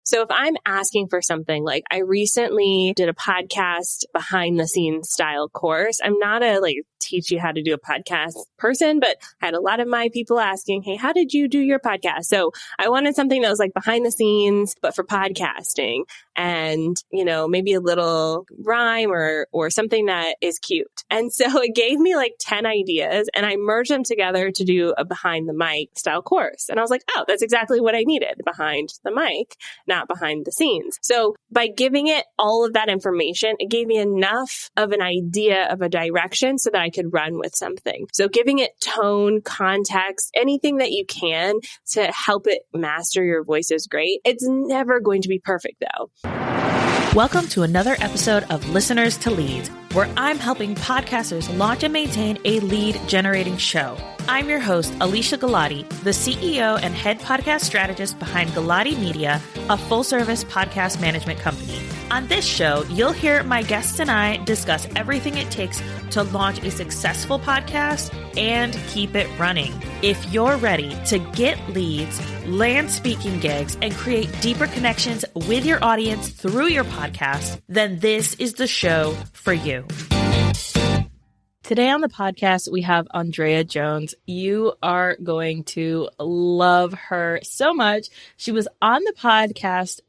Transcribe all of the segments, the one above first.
So if I'm asking for something, like I recently did a podcast behind the scenes style course. I'm not a teach you how to do a podcast person, but I had a lot of my people asking, hey, how did you do your podcast? So I wanted something that was like behind the scenes, but for podcasting and, maybe a little rhyme or something that is cute. And so it gave me 10 ideas and I merged them together to do a behind the mic style course. And I was like, oh, that's exactly what I needed, behind the mic, not behind the scenes. So by giving it all of that information, it gave me enough of an idea of a direction so that I could run with something. So giving it tone, context, anything that you can to help it master your voice is great. It's never going to be perfect though. Welcome to another episode of Listeners to Leads, where I'm helping podcasters launch and maintain a lead generating show. I'm your host, Alicia Galati, the CEO and head podcast strategist behind Galati Media, a full-service podcast management company. On this show, you'll hear my guests and I discuss everything it takes to launch a successful podcast and keep it running. If you're ready to get leads, land speaking gigs, and create deeper connections with your audience through your podcast, then this is the show for you. Today on the podcast, we have Andréa Jones. You are going to love her so much. She was on the podcast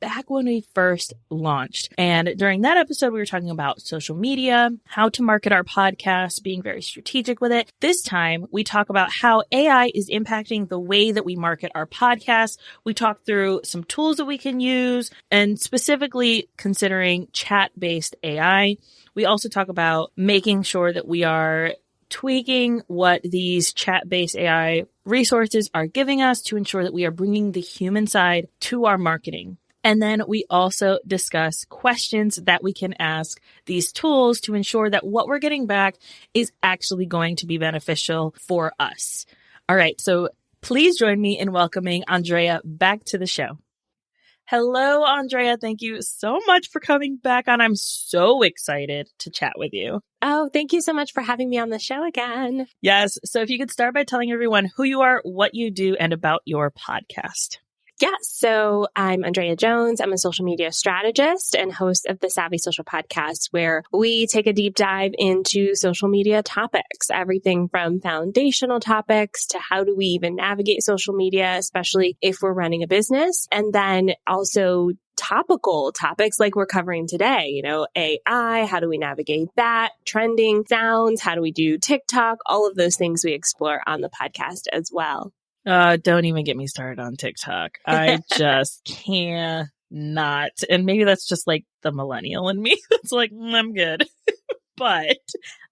back when we first launched. And during that episode, we were talking about social media, how to market our podcast, being very strategic with it. This time, we talk about how AI is impacting the way that we market our podcast. We talk through some tools that we can use and specifically considering chat-based AI. We also talk about making sure that we are tweaking what these chat-based AI resources are giving us to ensure that we are bringing the human side to our marketing. And then we also discuss questions that we can ask these tools to ensure that what we're getting back is actually going to be beneficial for us. All right, so please join me in welcoming Andréa back to the show. Hello, Andréa. Thank you so much for coming back on. I'm so excited to chat with you. Oh, thank you so much for having me on the show again. Yes. So if you could start by telling everyone who you are, what you do, and about your podcast. Yeah, so I'm Andréa Jones. I'm a social media strategist and host of the Savvy Social podcast, where we take a deep dive into social media topics, everything from foundational topics to how do we even navigate social media, especially if we're running a business, and then also topical topics like we're covering today, AI, how do we navigate that, trending sounds, how do we do TikTok, all of those things we explore on the podcast as well. Don't even get me started on TikTok. I just cannot. And maybe that's just like the millennial in me. It's like, I'm good. But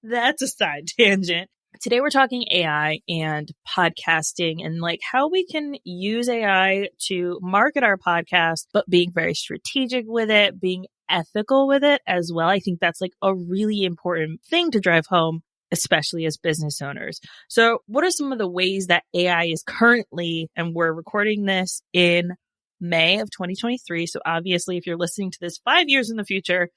that's a side tangent. Today we're talking AI and podcasting and how we can use AI to market our podcast, but being very strategic with it, being ethical with it as well. I think that's a really important thing to drive home, especially as business owners. So what are some of the ways that AI is currently, and we're recording this in May of 2023. So obviously, if you're listening to this 5 years in the future,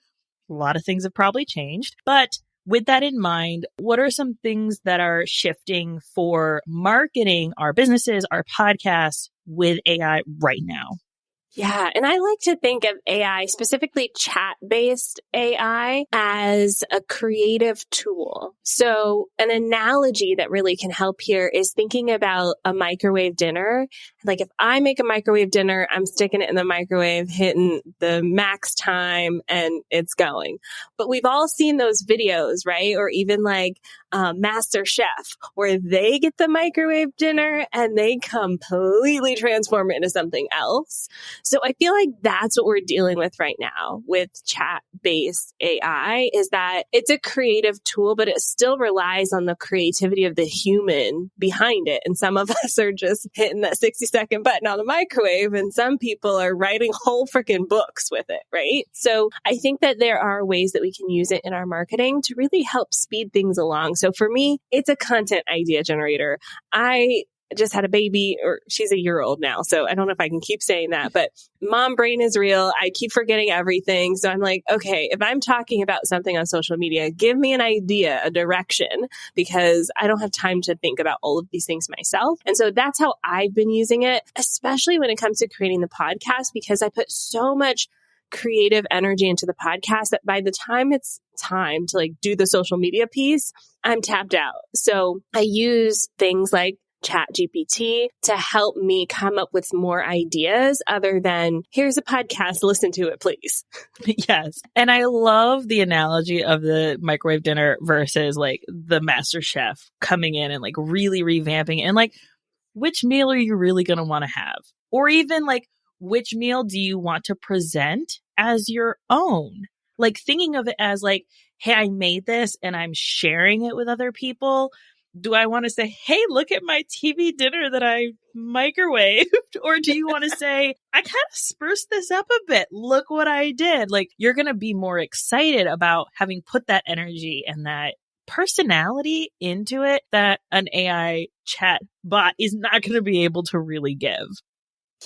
a lot of things have probably changed. But with that in mind, what are some things that are shifting for marketing our businesses, our podcasts with AI right now? Yeah. And I like to think of AI, specifically chat-based AI, as a creative tool. So an analogy that really can help here is thinking about a microwave dinner. Like if I make a microwave dinner, I'm sticking it in the microwave, hitting the max time, and it's going. But we've all seen those videos, right? Or even Master Chef, where they get the microwave dinner and they completely transform it into something else. So I feel like that's what we're dealing with right now with chat-based AI, is that it's a creative tool, but it still relies on the creativity of the human behind it. And some of us are just hitting that 60-second button on the microwave, and some people are writing whole freaking books with it, right? So I think that there are ways that we can use it in our marketing to really help speed things along. So for me, it's a content idea generator. I just had a baby, or she's a year old now. So I don't know if I can keep saying that, but mom brain is real. I keep forgetting everything. So I'm like, okay, if I'm talking about something on social media, give me an idea, a direction, because I don't have time to think about all of these things myself. And so that's how I've been using it, especially when it comes to creating the podcast, because I put so much creative energy into the podcast that by the time it's time to like do the social media piece, I'm tapped out. So I use things like ChatGPT to help me come up with more ideas other than here's a podcast, listen to it, please. Yes. And I love the analogy of the microwave dinner versus like the master chef coming in and like really revamping it. And like, which meal are you really going to want to have? Or even like, which meal do you want to present as your own? Like thinking of it as like, hey, I made this and I'm sharing it with other people. Do I want to say, hey, look at my TV dinner that I microwaved? Or do you want to say, I kind of spruced this up a bit. Look what I did. Like you're going to be more excited about having put that energy and that personality into it that an AI chat bot is not going to be able to really give.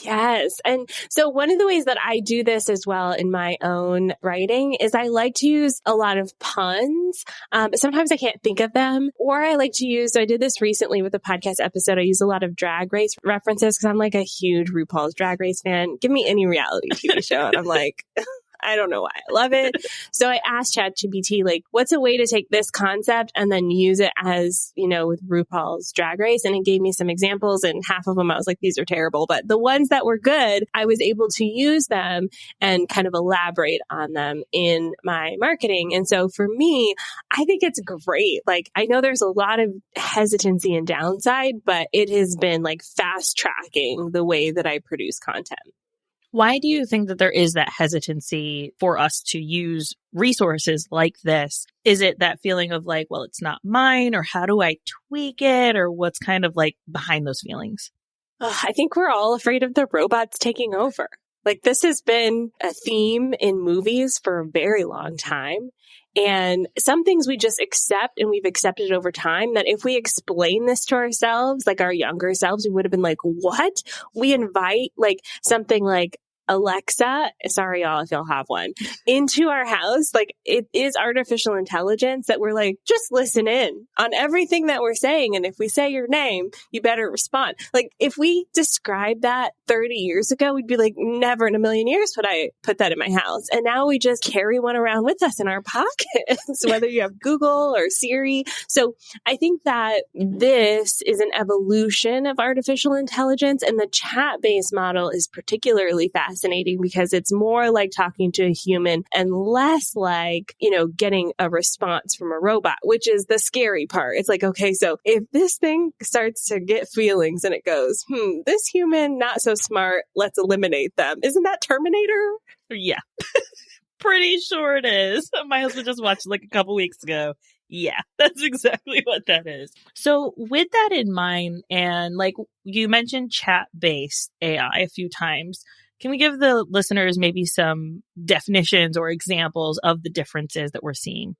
Yes. And so one of the ways that I do this as well in my own writing is I like to use a lot of puns. But sometimes I can't think of them, or I like to use, so I did this recently with a podcast episode. I use a lot of Drag Race references because I'm like a huge RuPaul's Drag Race fan. Give me any reality TV show. And I'm like, I don't know why I love it. So I asked ChatGPT, like, what's a way to take this concept and then use it as, you know, with RuPaul's Drag Race? And it gave me some examples, and half of them I was like, these are terrible. But the ones that were good, I was able to use them and kind of elaborate on them in my marketing. And so for me, I think it's great. Like, I know there's a lot of hesitancy and downside, but it has been like fast tracking the way that I produce content. Why do you think that there is that hesitancy for us to use resources like this? Is it that feeling of like, well, it's not mine, or how do I tweak it, or what's kind of like behind those feelings? I think we're all afraid of the robots taking over. Like this has been a theme in movies for a very long time. And some things we just accept, and we've accepted over time, that if we explain this to ourselves, like our younger selves, we would have been like, what? We invite like something like Alexa, sorry y'all if y'all have one, into our house. Like it is artificial intelligence that we're like, just listen in on everything that we're saying. And if we say your name, you better respond. Like if we described that 30 years ago, we'd be like, never in a million years would I put that in my house. And now we just carry one around with us in our pockets, whether you have Google or Siri. So I think that this is an evolution of artificial intelligence, and the chat-based model is particularly fascinating because it's more like talking to a human and less like, you know, getting a response from a robot, which is the scary part. It's like, okay, so if this thing starts to get feelings and it goes, this human, not so smart, let's eliminate them. Isn't that Terminator? Yeah, pretty sure it is. My husband just watched it like a couple weeks ago. Yeah, that's exactly what that is. So with that in mind, and like you mentioned chat-based AI a few times, can we give the listeners maybe some definitions or examples of the differences that we're seeing?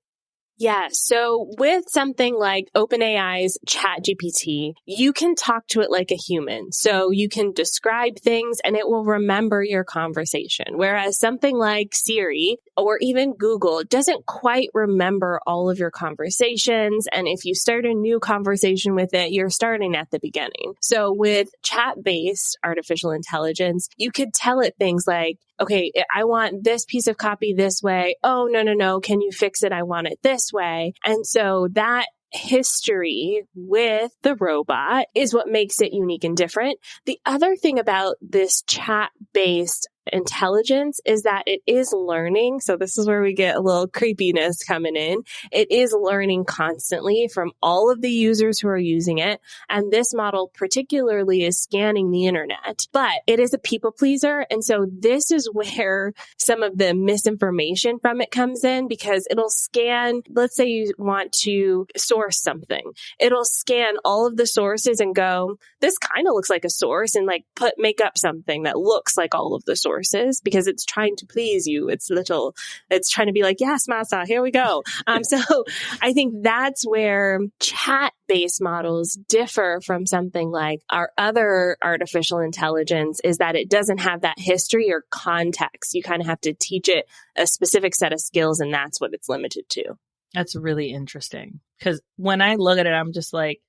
Yeah. So with something like OpenAI's ChatGPT, you can talk to it like a human. So you can describe things and it will remember your conversation. Whereas something like Siri or even Google doesn't quite remember all of your conversations. And if you start a new conversation with it, you're starting at the beginning. So with chat-based artificial intelligence, you could tell it things like, okay, I want this piece of copy this way. Oh, no. Can you fix it? I want it this way. And so that history with the robot is what makes it unique and different. The other thing about this chat-based intelligence is that it is learning. So this is where we get a little creepiness coming in. It is learning constantly from all of the users who are using it. And this model particularly is scanning the internet, but it is a people pleaser. And so this is where some of the misinformation from it comes in, because it'll scan, let's say you want to source something. It'll scan all of the sources and go, this kind of looks like a source, and like make up something that looks like all of the sources. sources because it's trying to please you. It's trying to be like, yes, massa, here we go. So I think that's where chat-based models differ from something like our other artificial intelligence, is that it doesn't have that history or context. You kind of have to teach it a specific set of skills, and that's what it's limited to. That's really interesting, because when I look at it, I'm just like,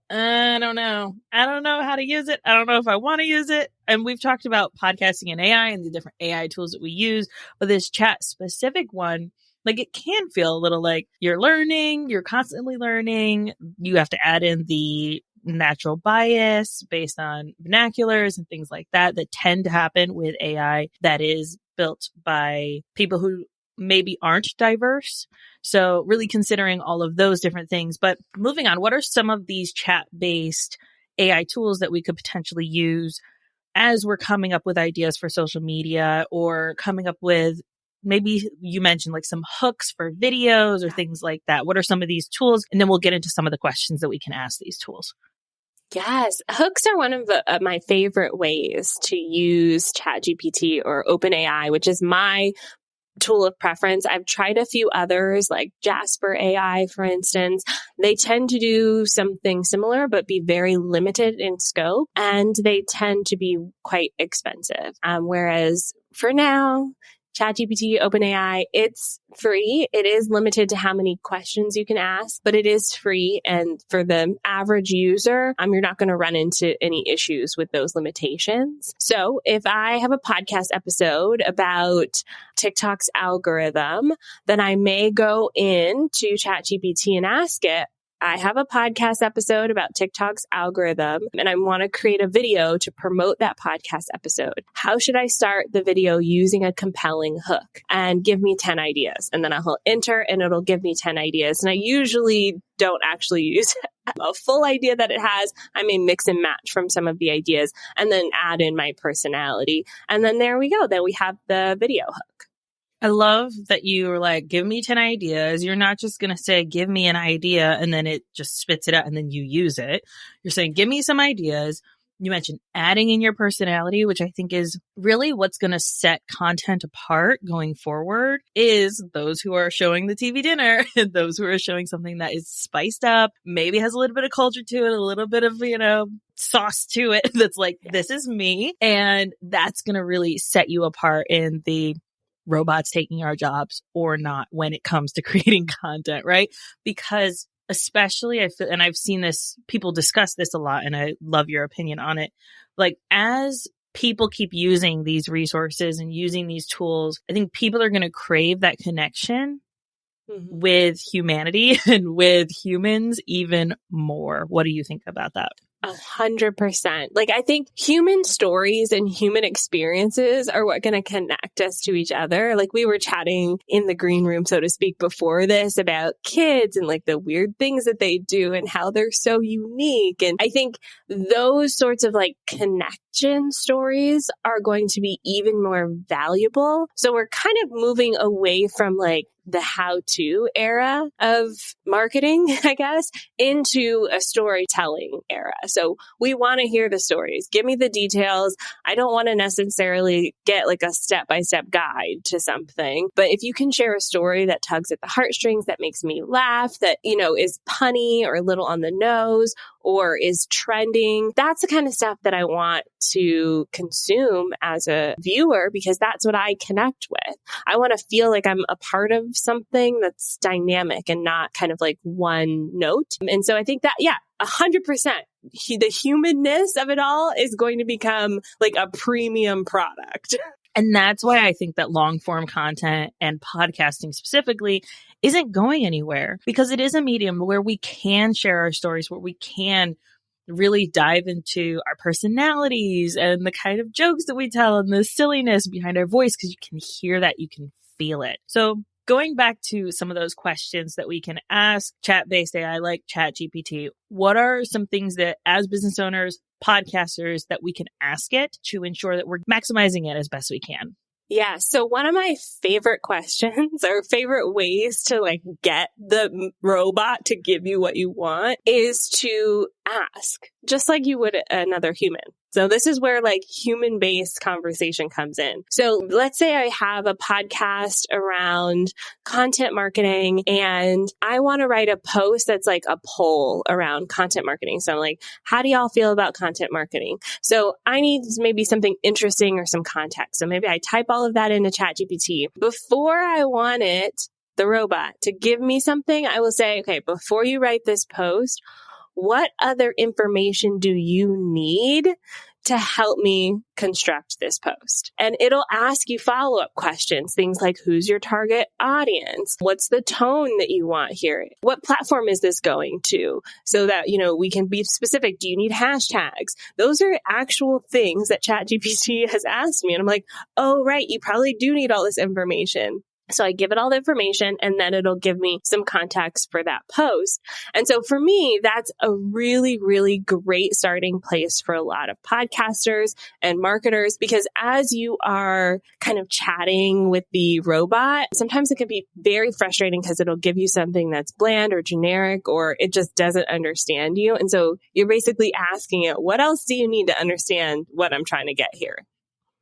I don't know. I don't know how to use it. I don't know if I want to use it. And we've talked about podcasting and AI and the different AI tools that we use, but this chat specific one, like, it can feel a little like you're learning, you're constantly learning. You have to add in the natural bias based on vernaculars and things like that tend to happen with AI that is built by people who maybe aren't diverse. So really considering all of those different things. But moving on, what are some of these chat-based AI tools that we could potentially use as we're coming up with ideas for social media, or coming up with, maybe you mentioned like some hooks for videos or things like that? What are some of these tools? And then we'll get into some of the questions that we can ask these tools. Yes, hooks are one of my favorite ways to use ChatGPT or OpenAI, which is my tool of preference. I've tried a few others like Jasper AI, for instance. They tend to do something similar, but be very limited in scope, and they tend to be quite expensive. Whereas for now, ChatGPT, OpenAI, it's free. It is limited to how many questions you can ask, but it is free. And for the average user, you're not going to run into any issues with those limitations. So if I have a podcast episode about TikTok's algorithm, then I may go into ChatGPT and ask it, I have a podcast episode about TikTok's algorithm, and I want to create a video to promote that podcast episode. How should I start the video using a compelling hook? And give me 10 ideas. And then I'll enter and it'll give me 10 ideas. And I usually don't actually use a full idea that it has. I may mix and match from some of the ideas and then add in my personality. And then there we go. Then we have the video hook. I love that you were like, give me 10 ideas. You're not just going to say, give me an idea, and then it just spits it out and then you use it. You're saying, give me some ideas. You mentioned adding in your personality, which I think is really what's going to set content apart going forward, is those who are showing the TV dinner and those who are showing something that is spiced up, maybe has a little bit of culture to it, a little bit of, sauce to it. That's like, this is me. And that's going to really set you apart in the robots taking our jobs or not when it comes to creating content, right? Because especially I feel, and I've seen this, people discuss this a lot, and I love your opinion on it. Like, as people keep using these resources and using these tools, I think people are going to crave that connection with humanity and with humans even more. What do you think about that? 100%. Like, I think human stories and human experiences are what going to connect us to each other. Like, we were chatting in the green room, so to speak, before this about kids and like the weird things that they do and how they're so unique. And I think those sorts of like connection stories are going to be even more valuable. So we're kind of moving away from like the how-to era of marketing, I guess, into a storytelling era. So we want to hear the stories. Give me the details. I don't want to necessarily get like a step-by-step guide to something. But if you can share a story that tugs at the heartstrings, that makes me laugh, that, is punny or a little on the nose or is trending, that's the kind of stuff that I want to consume as a viewer, because that's what I connect with. I want to feel like I'm a part of something that's dynamic and not kind of like one note. And so I think that, 100%, the humanness of it all is going to become like a premium product. And that's why I think that long form content and podcasting specifically isn't going anywhere, because it is a medium where we can share our stories, where we can really dive into our personalities and the kind of jokes that we tell and the silliness behind our voice, because you can hear that, you can feel it. So going back to some of those questions that we can ask chat-based AI like ChatGPT, what are some things that as business owners, podcasters, that we can ask it to ensure that we're maximizing it as best we can? Yeah. So one of my favorite questions or favorite ways to like get the robot to give you what you want is to ask, just like you would another human. So this is where like human-based conversation comes in. So let's say I have a podcast around content marketing and I want to write a post that's like a poll around content marketing. So I'm like, how do y'all feel about content marketing? So I need maybe something interesting or some context. So maybe I type all of that into ChatGPT. Before I want the robot, to give me something, I will say, okay, before you write this post, what other information do you need to help me construct this post? And it'll ask you follow-up questions, things like who's your target audience? What's the tone that you want here? What platform is this going to? So that, we can be specific. Do you need hashtags? Those are actual things that ChatGPT has asked me. And I'm like, oh, right, you probably do need all this information. So I give it all the information and then it'll give me some context for that post. And so for me, that's a really, really great starting place for a lot of podcasters and marketers, because as you are kind of chatting with the robot, sometimes it can be very frustrating because it'll give you something that's bland or generic, or it just doesn't understand you. And so you're basically asking it, what else do you need to understand what I'm trying to get here?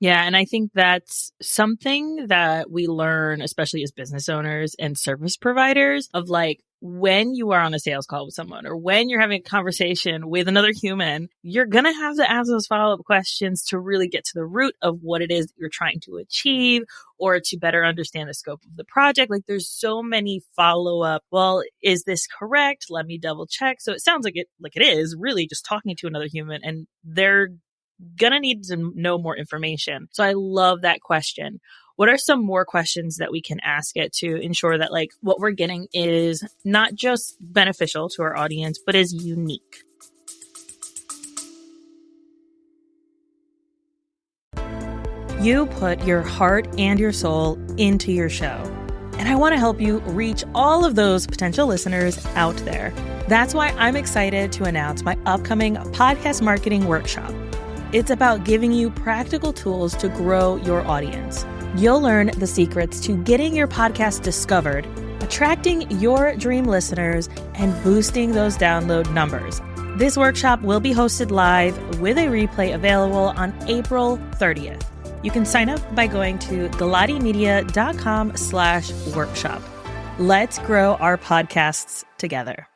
Yeah. And I think that's something that we learn, especially as business owners and service providers, of like when you are on a sales call with someone or when you're having a conversation with another human, you're going to have to ask those follow-up questions to really get to the root of what it is you're trying to achieve or to better understand the scope of the project. Like there's so many follow-up. Well, is this correct? Let me double check. So it sounds like it is really just talking to another human, and they're gonna need to know more information. So I love that question. What are some more questions that we can ask it to ensure that like what we're getting is not just beneficial to our audience, but is unique? You put your heart and your soul into your show. And I want to help you reach all of those potential listeners out there. That's why I'm excited to announce my upcoming podcast marketing workshop. It's about giving you practical tools to grow your audience. You'll learn the secrets to getting your podcast discovered, attracting your dream listeners, and boosting those download numbers. This workshop will be hosted live with a replay available on April 30th. You can sign up by going to galatimedia.com/workshop. Let's grow our podcasts together.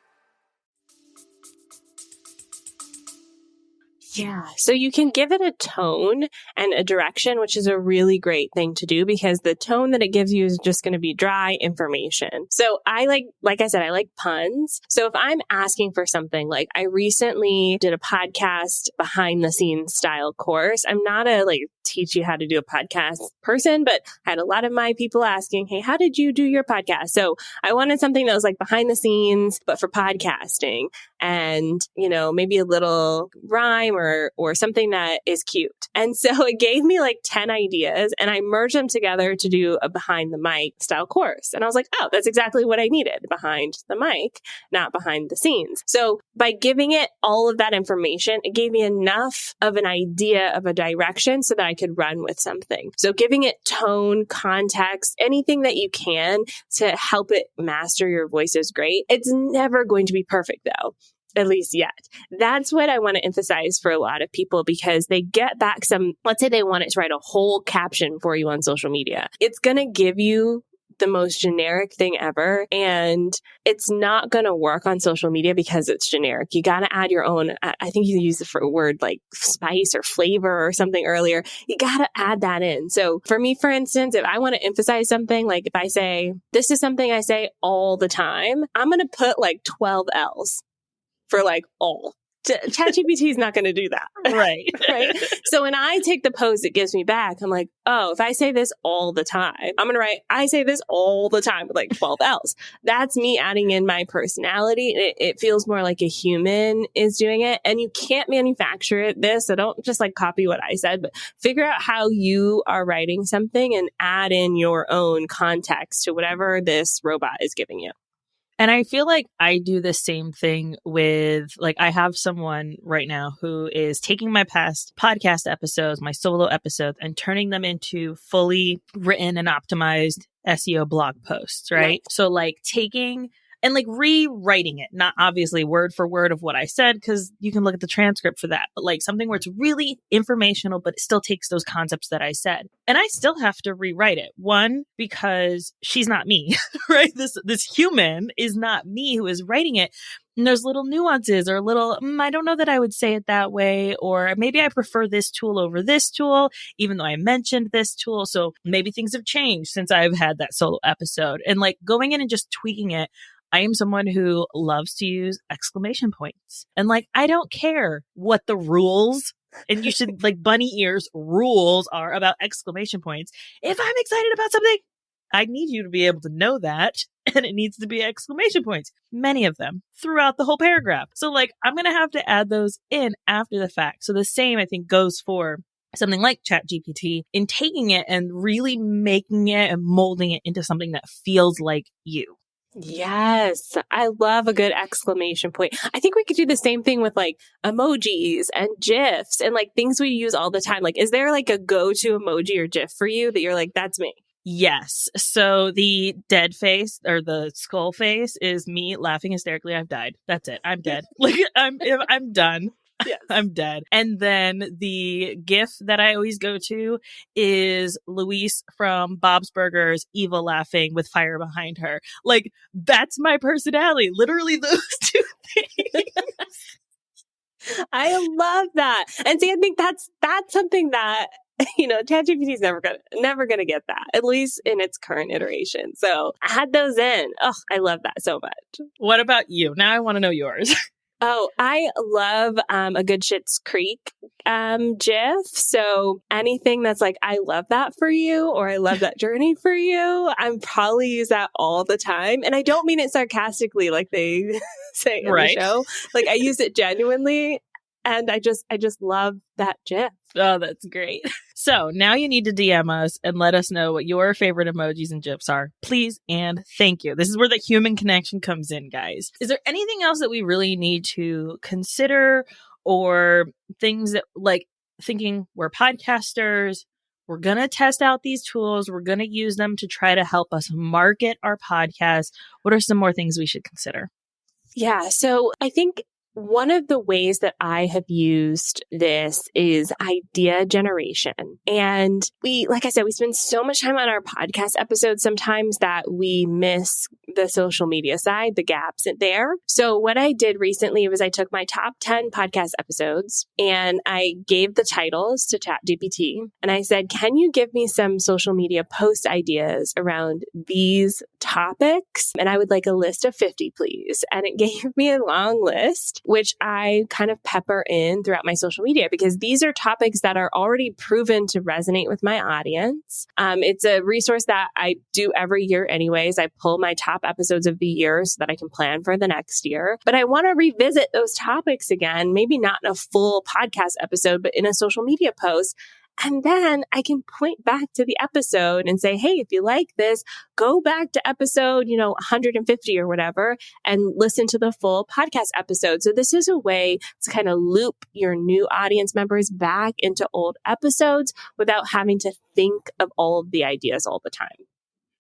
Yeah. So you can give it a tone and a direction, which is a really great thing to do because the tone that it gives you is just going to be dry information. So I like I said, I like puns. So if I'm asking for something, like I recently did a podcast behind the scenes style course. I'm not a teach you how to do a podcast person, but I had a lot of my people asking, hey, how did you do your podcast? So I wanted something that was like behind the scenes, but for podcasting, and, maybe a little rhyme or something that is cute. And so it gave me like 10 ideas and I merged them together to do a behind the mic style course. And I was like, oh, that's exactly what I needed, behind the mic, not behind the scenes. So by giving it all of that information, it gave me enough of an idea of a direction so that I could run with something. So giving it tone, context, anything that you can to help it master your voice is great. It's never going to be perfect though. At least yet. That's what I want to emphasize for a lot of people, because they get back let's say they want it to write a whole caption for you on social media. It's going to give you the most generic thing ever. And it's not going to work on social media because it's generic. You got to add your own. I think you used the word like spice or flavor or something earlier. You got to add that in. So for me, for instance, if I want to emphasize something, like if I say, this is something I say all the time, I'm going to put like 12 L's. For like all. ChatGPT is not going to do that. Right. Right. So when I take the post it gives me back, I'm like, oh, if I say this all the time, I'm going to write, I say this all the time with like 12 L's. That's me adding in my personality. It feels more like a human is doing it. And you can't manufacture this. So don't just like copy what I said, but figure out how you are writing something and add in your own context to whatever this robot is giving you. And I feel like I do the same thing with, I have someone right now who is taking my past podcast episodes, my solo episodes, and turning them into fully written and optimized SEO blog posts, right? So taking and like rewriting it, not obviously word for word of what I said, because you can look at the transcript for that, but like something where it's really informational, but it still takes those concepts that I said. And I still have to rewrite it. One, because she's not me, right? This human is not me who is writing it. And there's little nuances or little, I don't know that I would say it that way. Or maybe I prefer this tool over this tool, even though I mentioned this tool. So maybe things have changed since I've had that solo episode. And like going in and just tweaking it. I am someone who loves to use exclamation points. And like, I don't care what the rules, and you should like bunny ears rules are about exclamation points. If I'm excited about something, I need you to be able to know that. And it needs to be exclamation points, many of them throughout the whole paragraph. So like, I'm going to have to add those in after the fact. So the same, I think, goes for something like ChatGPT in taking it and really making it and molding it into something that feels like you. Yes, I love a good exclamation point. I think we could do the same thing with like emojis and GIFs and like things we use all the time. Like, is there like a go-to emoji or GIF for you that you're like, that's me? Yes. So the dead face or the skull face is me laughing hysterically. I've died. That's it. I'm dead. Like I'm done. Yes. I'm dead. And then the GIF that I always go to is Louise from Bob's Burgers, evil laughing with fire behind her. Like, that's my personality. Literally those two things. I love that. And see, I think that's something that, ChatGPT is never gonna get that, at least in its current iteration. So add those in. Oh, I love that so much. What about you? Now I want to know yours. Oh, I love a good Schitt's Creek GIF. So anything that's like, I love that for you, or I love that journey for you, I'm probably use that all the time. And I don't mean it sarcastically like they say in the show. Like I use it genuinely. And I just love that GIF. Oh, that's great. So now you need to DM us and let us know what your favorite emojis and GIFs are. Please and thank you. This is where the human connection comes in, guys. Is there anything else that we really need to consider, or things that like thinking we're podcasters, we're going to test out these tools, we're going to use them to try to help us market our podcast? What are some more things we should consider? Yeah. So I think one of the ways that I have used this is idea generation. And like I said, we spend so much time on our podcast episodes sometimes that we miss the social media side, the gaps in there. So what I did recently was I took my top 10 podcast episodes and I gave the titles to ChatGPT. And I said, can you give me some social media post ideas around these topics? And I would like a list of 50, please. And it gave me a long list, which I kind of pepper in throughout my social media because these are topics that are already proven to resonate with my audience. It's a resource that I do every year anyways. I pull my top episodes of the year so that I can plan for the next year. But I want to revisit those topics again, maybe not in a full podcast episode, but in a social media post. And then I can point back to the episode and say, hey, if you like this, go back to episode, 150 or whatever, and listen to the full podcast episode. So this is a way to kind of loop your new audience members back into old episodes without having to think of all of the ideas all the time.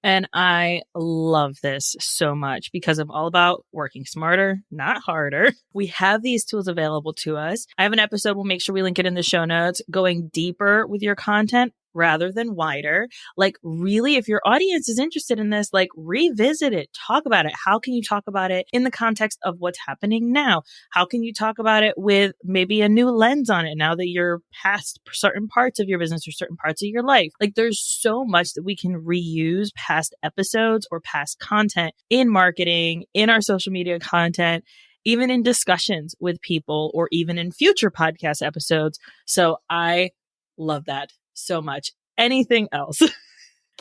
And I love this so much because I'm all about working smarter, not harder. We have these tools available to us. I have an episode, we'll make sure we link it in the show notes, going deeper with your content rather than wider. Like really, if your audience is interested in this, like revisit it, talk about it. How can you talk about it in the context of what's happening now? How can you talk about it with maybe a new lens on it now that you're past certain parts of your business or certain parts of your life? Like there's so much that we can reuse past episodes or past content in marketing, in our social media content, even in discussions with people, or even in future podcast episodes. So I love that so much. Anything else?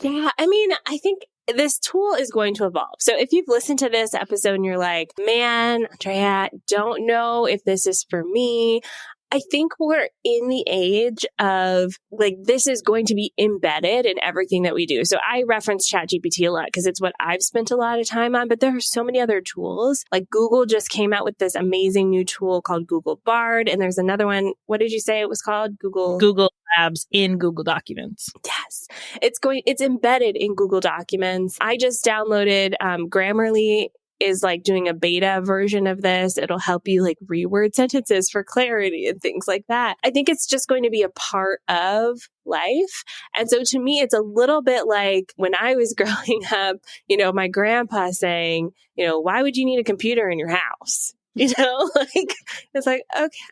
Yeah, I think this tool is going to evolve. So if you've listened to this episode and you're like, man, Andréa, don't know if this is for me. I think we're in the age of like, this is going to be embedded in everything that we do. So I reference ChatGPT a lot because it's what I've spent a lot of time on, but there are so many other tools. Like Google just came out with this amazing new tool called Google Bard. And there's another one. What did you say it was called? Google Labs in Google Documents. Yes. It's embedded in Google Documents. I just downloaded Grammarly is like doing a beta version of this. It'll help you like reword sentences for clarity and things like that. I think it's just going to be a part of life. And so to me, it's a little bit like when I was growing up, my grandpa saying, why would you need a computer in your house? Like, it's like,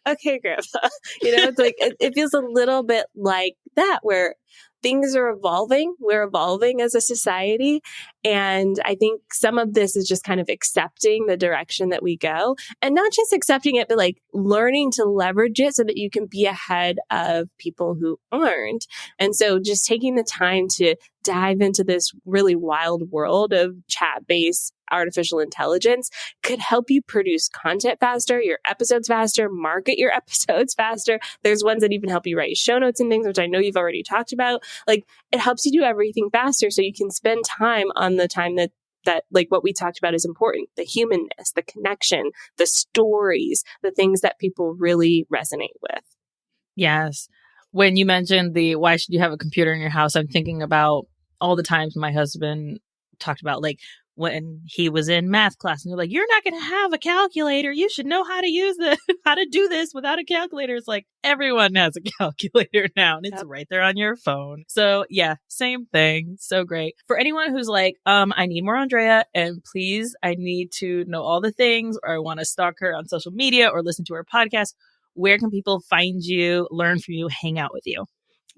okay, grandpa, it's like, it feels a little bit like that where things are evolving. We're evolving as a society. And I think some of this is just kind of accepting the direction that we go, and not just accepting it, but like learning to leverage it so that you can be ahead of people who aren't. And so just taking the time to dive into this really wild world of chat-based artificial intelligence could help you produce content faster, your episodes faster, market your episodes faster. There's ones that even help you write show notes and things, which I know you've already talked about. Like, it helps you do everything faster so you can spend time on the time that like what we talked about is important, the humanness, the connection, the stories, the things that people really resonate with. Yes. When you mentioned why should you have a computer in your house, I'm thinking about all the times my husband talked about like when he was in math class and they're like, you're not going to have a calculator. You should know how to use how to do this without a calculator. It's like everyone has a calculator now and it's right there on your phone. So yeah, same thing. So great. For anyone who's like, I need more Andrea and please, I need to know all the things, or I want to stalk her on social media or listen to her podcast. Where can people find you, learn from you, hang out with you?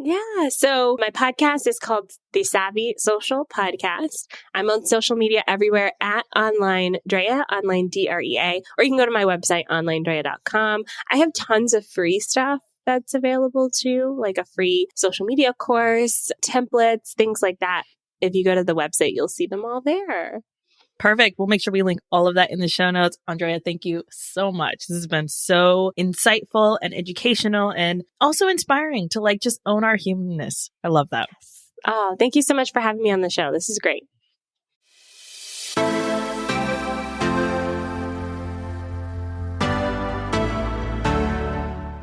Yeah. So my podcast is called The Savvy Social Podcast. I'm on social media everywhere at Online Drea, Online DREA, or you can go to my website, onlinedrea.com. I have tons of free stuff that's available too, like a free social media course, templates, things like that. If you go to the website, you'll see them all there. Perfect. We'll make sure we link all of that in the show notes. Andrea, thank you so much. This has been so insightful and educational and also inspiring to like just own our humanness. I love that. Yes. Oh, thank you so much for having me on the show. This is great.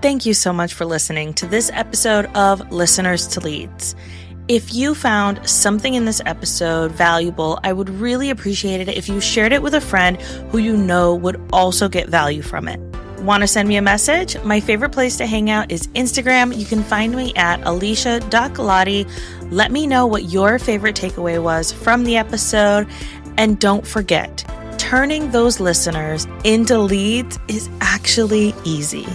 Thank you so much for listening to this episode of Listeners to Leads. If you found something in this episode valuable, I would really appreciate it if you shared it with a friend who you know would also get value from it. Want to send me a message? My favorite place to hang out is Instagram. You can find me at alicia.galati. Let me know what your favorite takeaway was from the episode. And don't forget, turning those listeners into leads is actually easy.